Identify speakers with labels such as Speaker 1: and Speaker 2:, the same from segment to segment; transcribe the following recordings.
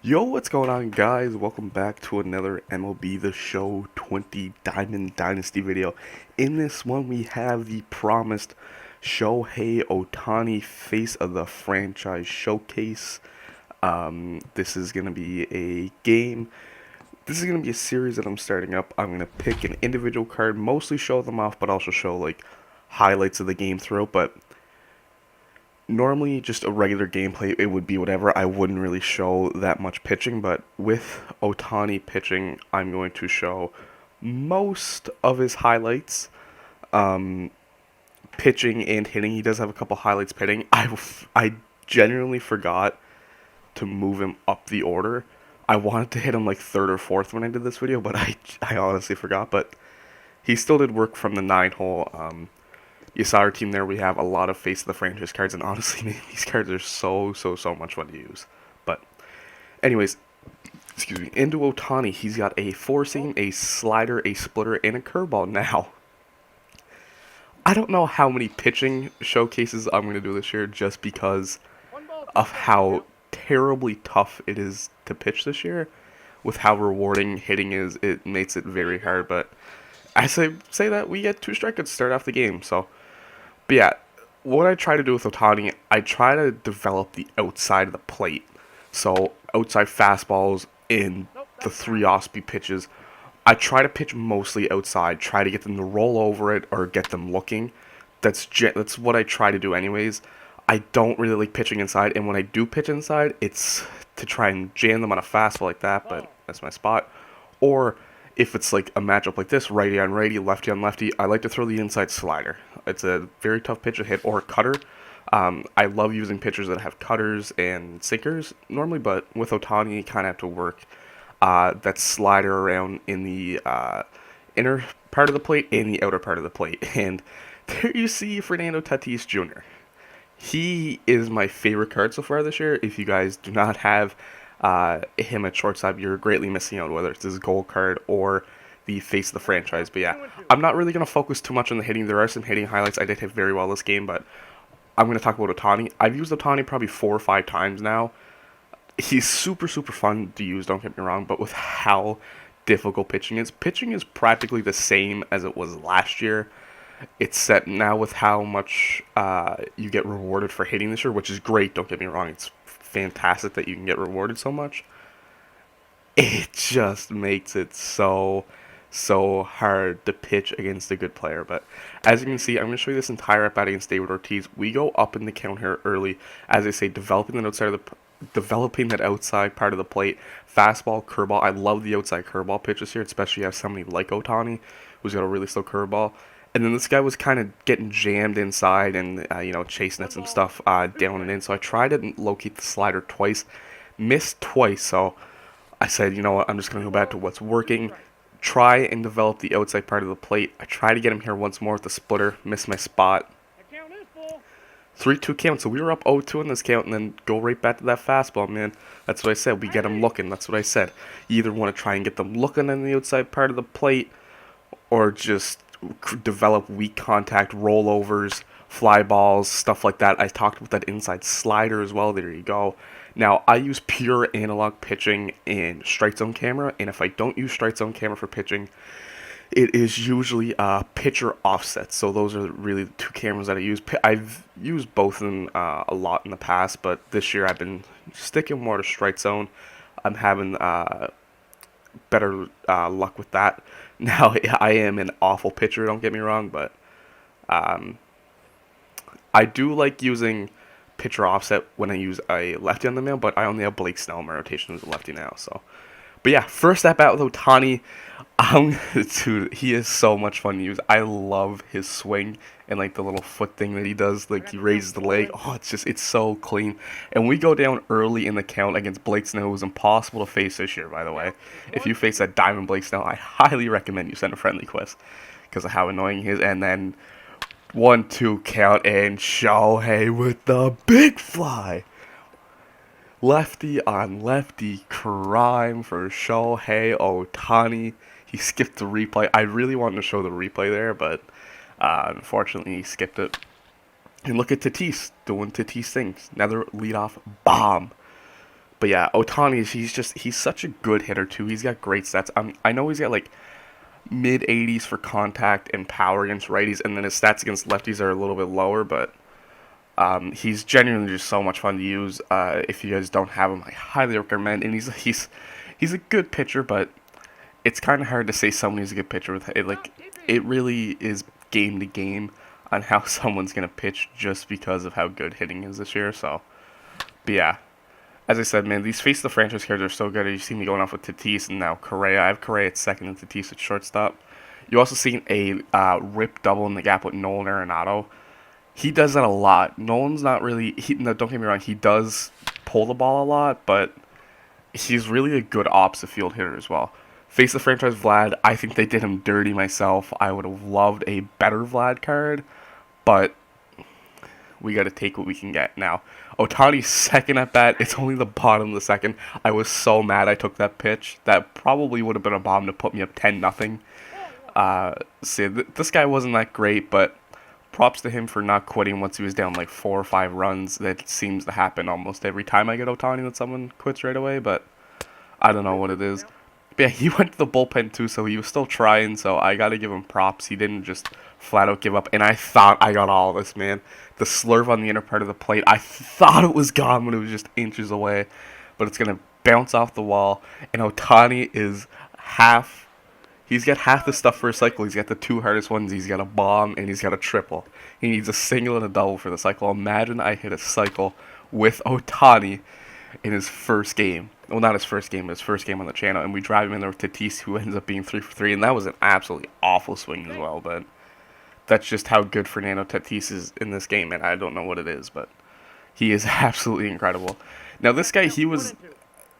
Speaker 1: Yo, what's going on, guys? Welcome back to another MLB The Show 20 Diamond Dynasty video. In this one, we have the promised Shohei Ohtani Face of the Franchise Showcase. This is going to be a game. This is going to be a series that I'm starting up. I'm going to pick an individual card, mostly show them off, but also show, like, highlights of the game throughout, but normally just a regular gameplay it would be whatever. I wouldn't really show that much pitching, but with Ohtani pitching I'm going to show most of his highlights. Pitching and hitting, he does have a couple highlights pitching. I genuinely forgot to move him up the order. I wanted to hit him like third or fourth when I did this video, but I honestly forgot. But he still did work from the 9 hole. You saw our team there. We have a lot of face of the franchise cards, and honestly, these cards are so much fun to use. But, anyways, excuse me. Into Ohtani, he's got a four seam, a slider, a splitter, and a curveball. Now, I don't know how many pitching showcases I'm going to do this year, just because of how terribly tough it is to pitch this year. With how rewarding hitting is, it makes it very hard. But I say that we get 2 strikeouts to start off the game, so. But yeah, what I try to do with Ohtani, I try to develop the outside of the plate. So outside fastballs in the 3 off-speed pitches. I try to pitch mostly outside, try to get them to roll over it or get them looking. That's what I try to do anyways. I don't really like pitching inside, and when I do pitch inside, it's to try and jam them on a fastball like that, but that's my spot. Or if it's like a matchup like this, righty on righty, lefty on lefty, I like to throw the inside slider. It's a very tough pitch to hit, or cutter. I love using pitchers that have cutters and sinkers normally, but with Ohtani, you kind of have to work that slider around in the inner part of the plate and the outer part of the plate. And there you see Fernando Tatis Jr. He is my favorite card so far this year. If you guys do not have him at shortstop, you're greatly missing out, whether it's his gold card or the face of the franchise. But yeah, I'm not really going to focus too much on the hitting. There are some hitting highlights. I did hit very well this game, but I'm going to talk about Ohtani. I've used Ohtani probably 4 or 5 times now. He's super fun to use, don't get me wrong, but with how difficult pitching is practically the same as it was last year. It's set now with how much you get rewarded for hitting this year, which is great, don't get me wrong. It's fantastic that you can get rewarded so much. It just makes it so hard to pitch against a good player. But as you can see, I'm going to show you this entire at bat against David Ortiz. We go up in the count here early, as I say, developing that outside part of the plate. Fastball, curveball. I love the outside curveball pitches here, especially if you have somebody like Ohtani, who's got a really slow curveball. And then this guy was kind of getting jammed inside and, chasing at some stuff down and in. So I tried to locate the slider twice, missed twice. So I said, you know what, I'm just going to go back to what's working. Try and develop the outside part of the plate. I try to get him here once more with the splitter, missed my spot. 3-2 count, so we were up 0-2 in this count, and then go right back to that fastball, man. That's what I said. We get them looking. That's what I said. You either want to try and get them looking on the outside part of the plate, or just develop weak contact, rollovers, fly balls, stuff like that. I talked about that inside slider as well. There you go. Now, I use pure analog pitching in strike zone camera, and if I don't use strike zone camera for pitching, it is usually pitcher offset. So those are really the 2 cameras that I use. I've used both of them a lot in the past, but this year I've been sticking more to strike zone. I'm having better luck with that. Now, I am an awful pitcher, don't get me wrong, but I do like using pitcher offset when I use a lefty on the mound, but I only have Blake Snell in my rotation who's a lefty now, so. But yeah, first at bat with Ohtani. Dude, he is so much fun to use. I love his swing and like the little foot thing that he does. Like he raises the leg. Oh, it's so clean. And we go down early in the count against Blake Snell, who's impossible to face this year, by the way. If you face that Diamond Blake Snell, I highly recommend you send a friendly quest because of how annoying he is. And then 1-2 count and Shohei with the big fly. Lefty on lefty crime for Shohei Ohtani. He skipped the replay. I really wanted to show the replay there, but unfortunately he skipped it. And look at Tatis doing Tatis things. Another leadoff bomb. But yeah, Ohtani, he's such a good hitter too. He's got great stats. I know he's got like mid 80s for contact and power against righties, and then his stats against lefties are a little bit lower, but he's genuinely just so much fun to use. If you guys don't have him, I highly recommend. And he's a good pitcher, but it's kind of hard to say someone's a good pitcher with it. Like, it really is game to game on how someone's gonna pitch just because of how good hitting is this year. So, but yeah, as I said, man, these face the franchise cards are so good. You see me going off with Tatis and now Correa. I have Correa at second and Tatis at shortstop. You also seen a rip double in the gap with Nolan Arenado. He does that a lot. Nolan's not really. No, don't get me wrong. He does pull the ball a lot, but he's really a good opposite field hitter as well. Face the franchise Vlad. I think they did him dirty myself. I would have loved a better Vlad card, but we got to take what we can get. Now, Ohtani's second at bat. It's only the bottom of the second. I was so mad I took that pitch. That probably would have been a bomb to put me up 10-0. This guy wasn't that great, but props to him for not quitting once he was down like 4 or 5 runs. That seems to happen almost every time I get Ohtani that someone quits right away, but I don't know what it is. But yeah, he went to the bullpen too, so he was still trying, so I gotta give him props. He didn't just flat out give up, and I thought I got all of this, man. The slurve on the inner part of the plate, I thought it was gone when it was just inches away, but it's gonna bounce off the wall, and Ohtani is he's got half the stuff for a cycle. He's got the 2 hardest ones. He's got a bomb, and he's got a triple. He needs a single and a double for the cycle. Imagine I hit a cycle with Ohtani in his first game. Well, not his first game, but his first game on the channel. And we drive him in there with Tatis, who ends up being 3 for 3. And that was an absolutely awful swing as well. But that's just how good Fernando Tatis is in this game. And I don't know what it is, but he is absolutely incredible. Now, this guy, he was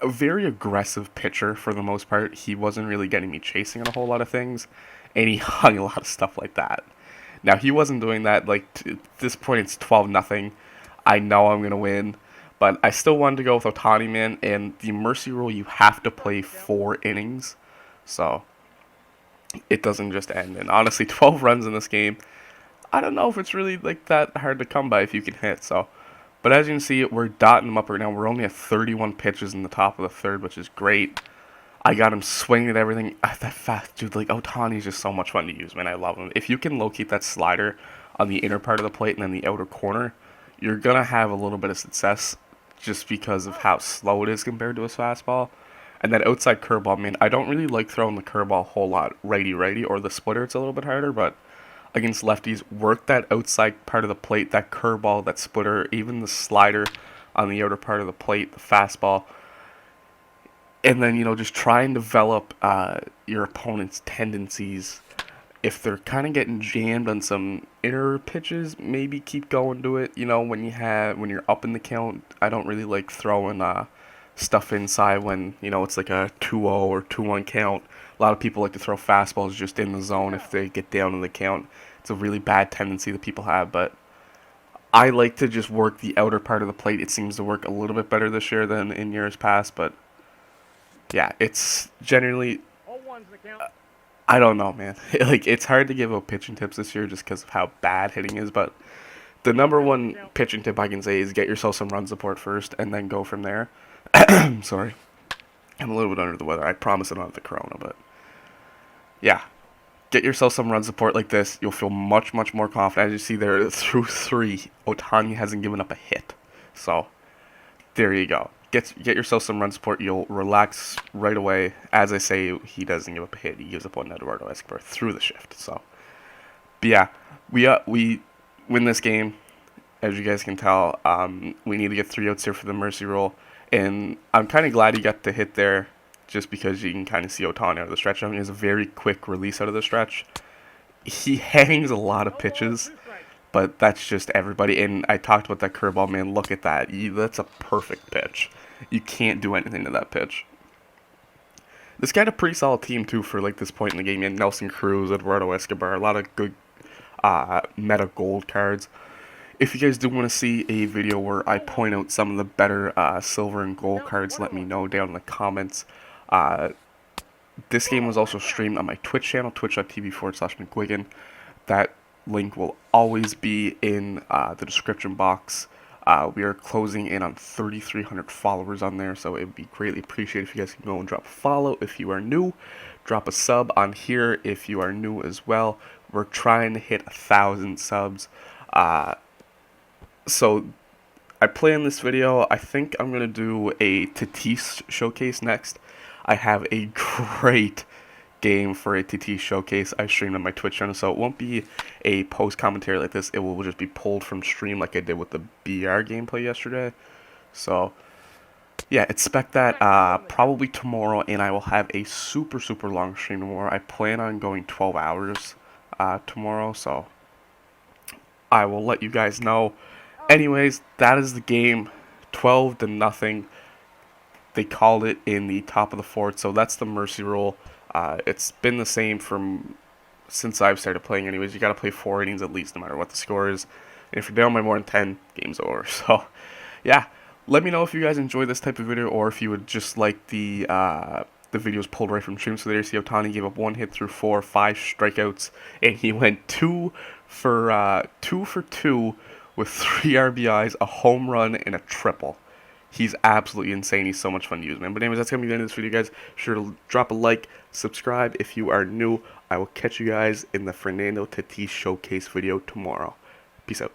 Speaker 1: a very aggressive pitcher for the most part. He wasn't really getting me chasing on a whole lot of things. And he hung a lot of stuff like that. Now, he wasn't doing that. Like, at this point, it's 12-0. I know I'm going to win. But I still wanted to go with Ohtani, man, and the mercy rule, you have to play 4 innings, so it doesn't just end. And honestly, 12 runs in this game, I don't know if it's really like that hard to come by if you can hit. So, but as you can see, we're dotting them up right now. We're only at 31 pitches in the top of the third, which is great. I got him swinging at everything. That fast dude, like Ohtani's just so much fun to use, man. I love him. If you can locate that slider on the inner part of the plate and then the outer corner, you're gonna have a little bit of success, just because of how slow it is compared to his fastball. And that outside curveball, man, I don't really like throwing the curveball a whole lot righty-righty, or the splitter, it's a little bit harder, but against lefties, work that outside part of the plate, that curveball, that splitter, even the slider on the outer part of the plate, the fastball. And then, just try and develop your opponent's tendencies. If they're kind of getting jammed on some inner pitches, maybe keep going to it. When you're up in the count, I don't really like throwing stuff inside when, it's like a 2-0 or 2-1 count. A lot of people like to throw fastballs just in the zone if they get down in the count. It's a really bad tendency that people have, but I like to just work the outer part of the plate. It seems to work a little bit better this year than in years past, but yeah, it's generally... I don't know, man. It's hard to give out pitching tips this year just because of how bad hitting is, but the number one pitching tip I can say is get yourself some run support first and then go from there. Sorry. I'm a little bit under the weather. I promise I don't have the corona, but yeah. Get yourself some run support like this. You'll feel much, much more confident. As you see there, through 3, Ohtani hasn't given up a hit. So, there you go. Get yourself some run support. You'll relax right away. As I say, he doesn't give up a hit. He gives up one to Eduardo Escobar through the shift. So, but yeah, we win this game. As you guys can tell, we need to get 3 outs here for the mercy rule. And I'm kind of glad he got the hit there, just because you can kind of see Ohtani out of the stretch. I mean, he has a very quick release out of the stretch. He hangs a lot of pitches, but that's just everybody. And I talked about that curveball, man. Look at that. That's a perfect pitch. You can't do anything to that pitch. This guy had a pretty solid team, too, for this point in the game. He had Nelson Cruz, Eduardo Escobar, a lot of good meta gold cards. If you guys do want to see a video where I point out some of the better silver and gold cards, let me know down in the comments. This game was also streamed on my Twitch channel, twitch.tv/McGuigan. That link will always be in the description box. We are closing in on 3,300 followers on there, so it would be greatly appreciated if you guys can go and drop a follow if you are new. Drop a sub on here if you are new as well. We're trying to hit 1,000 subs. So I plan this video. I think I'm gonna do a Tatis showcase next. I have a great game for a Tatis showcase I streamed on my Twitch channel, so it won't be a post commentary like this. It will just be pulled from stream like I did with the BR gameplay yesterday. So yeah, expect that probably tomorrow, and I will have a super long stream tomorrow. I plan on going 12 hours tomorrow, so I will let you guys know. Anyways, that is the game. 12-0. They called it in the top of the fourth, so that's the mercy rule. It's been the same since I've started playing. Anyways, you gotta play 4 innings at least, no matter what the score is. And if you're down by more than 10, game's over. So, yeah. Let me know if you guys enjoy this type of video, or if you would just like the videos pulled right from stream. So there you see Ohtani gave up 1 hit through 4, 5 strikeouts, and he went 2 for 2 with 3 RBIs, a home run, and a triple. He's absolutely insane. He's so much fun to use, man. But anyways, that's going to be the end of this video, guys. Sure to drop a like, subscribe if you are new. I will catch you guys in the Fernando Tatis Showcase video tomorrow. Peace out.